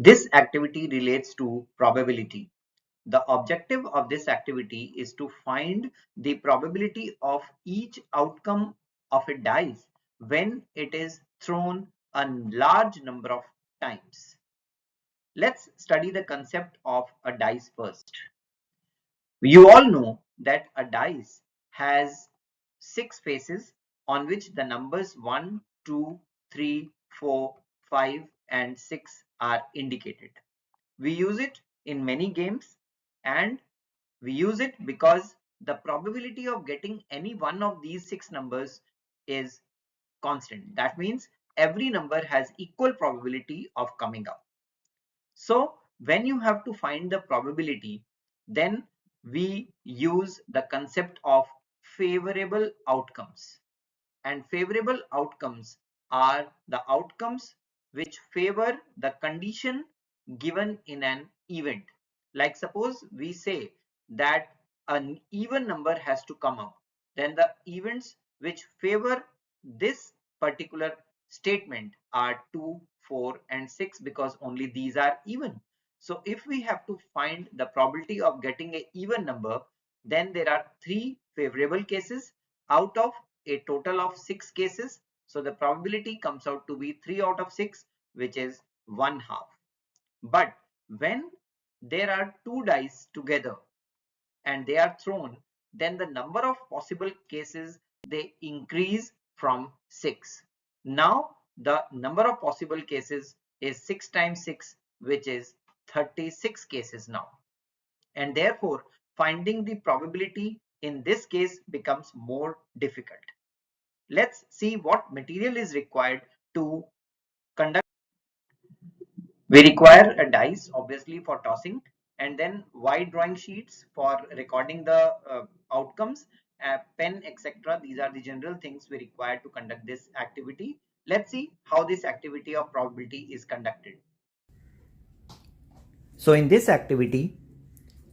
This activity relates to probability. The objective of this activity is to find the probability of each outcome of a dice when it is thrown a large number of times. Let's study the concept of a dice first. You all know that a dice has 6 faces on which the numbers 1, 2, 3, 4, 5 and 6 are indicated. We use it in many games, and we use it because the probability of getting any one of these 6 numbers is constant. That means every number has equal probability of coming up. So when you have to find the probability, then we use the concept of favorable outcomes. And favorable outcomes are the outcomes which favor the condition given in an event. Like suppose we say that an even number has to come up, then the events which favor this particular statement are 2, 4 and 6 because only these are even. So if we have to find the probability of getting an even number, then there are 3 favorable cases out of a total of 6 cases. So the probability comes out to be 3 out of 6, which is 1/2. But when there are 2 dice together and they are thrown, then the number of possible cases, they increase from 6. Now the number of possible cases is 6 times 6, which is 36 cases now. And therefore finding the probability in this case becomes more difficult. Let's see what material is required to conduct. We require a dice obviously for tossing, and then white drawing sheets for recording the outcomes, a pen, etc. These are the general things we require to conduct this activity. Let's see how this activity of probability is conducted. So in this activity,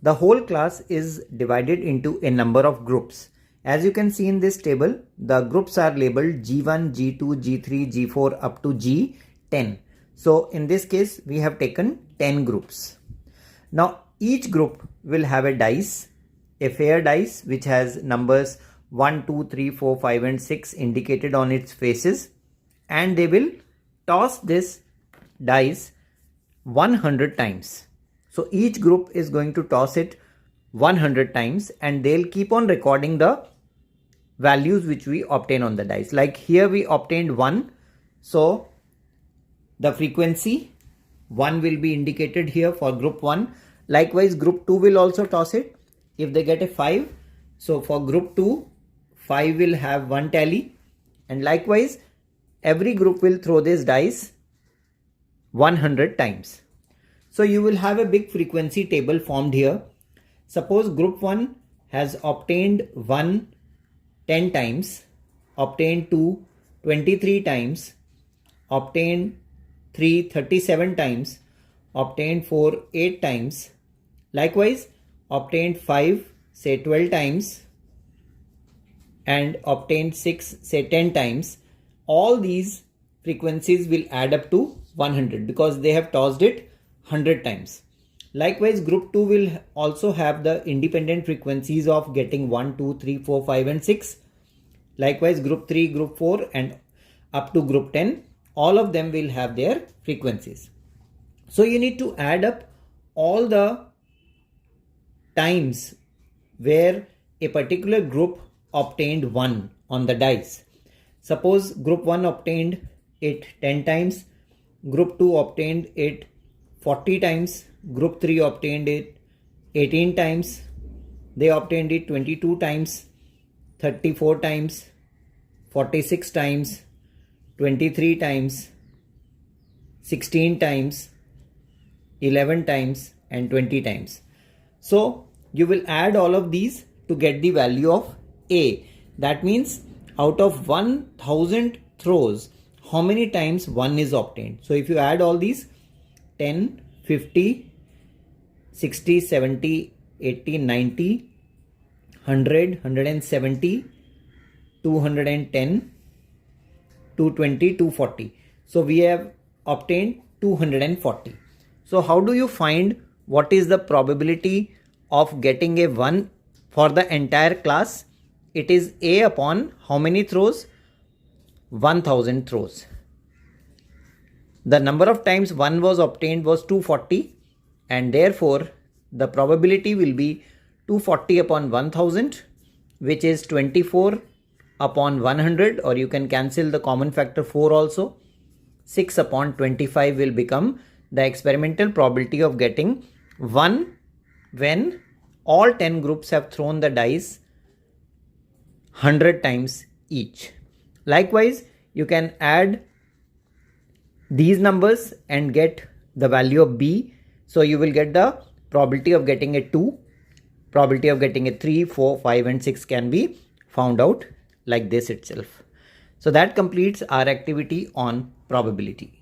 the whole class is divided into a number of groups. As you can see in this table, the groups are labeled G1, G2, G3, G4 up to G10. So in this case, we have taken 10 groups. Now each group will have a dice, a fair dice which has numbers 1, 2, 3, 4, 5 and 6 indicated on its faces, and they will toss this dice 100 times. So each group is going to toss it 100 times and they'll keep on recording the values which we obtain on the dice. Like here we obtained 1. So the frequency 1 will be indicated here for group 1. Likewise group 2 will also toss it. If they get a 5, so for group 2, 5 will have 1 tally. And likewise every group will throw this dice 100 times. So you will have a big frequency table formed here. Suppose group 1 has obtained 1 10 times, obtained 2 23 times, obtained 3 37 times, obtained 4 8 times, likewise obtained 5 say 12 times and obtained 6 say 10 times. All these frequencies will add up to 100 because they have tossed it 100 times. Likewise group 2 will also have the independent frequencies of getting 1, 2, 3, 4, 5 and 6. Likewise group 3, group 4 and up to group 10, all of them will have their frequencies. So you need to add up all the times where a particular group obtained 1 on the dice. Suppose group 1 obtained it 10 times, group 2 obtained it 40 times, group 3 obtained it 18 times, they obtained it 22 times, 34 times, 46 times, 23 times, 16 times, 11 times and 20 times. So you will add all of these to get the value of A. That means out of 1000 throws, how many times 1 is obtained. So if you add all these 10, 50, 60, 70, 80, 90, 100, 170, 210, 220, 240. So we have obtained 240. So how do you find what is the probability of getting a 1 for the entire class? It is A upon how many throws? 1000 throws. The number of times 1 was obtained was 240, and therefore the probability will be 240 upon 1000, which is 24 upon 100, or you can cancel the common factor 4 also. 6 upon 25 will become the experimental probability of getting 1 when all 10 groups have thrown the dice 100 times each. Likewise, you can add these numbers and get the value of B. So you will get the probability of getting a 2, probability of getting a 3, 4, 5 and 6 can be found out like this itself. So that completes our activity on probability.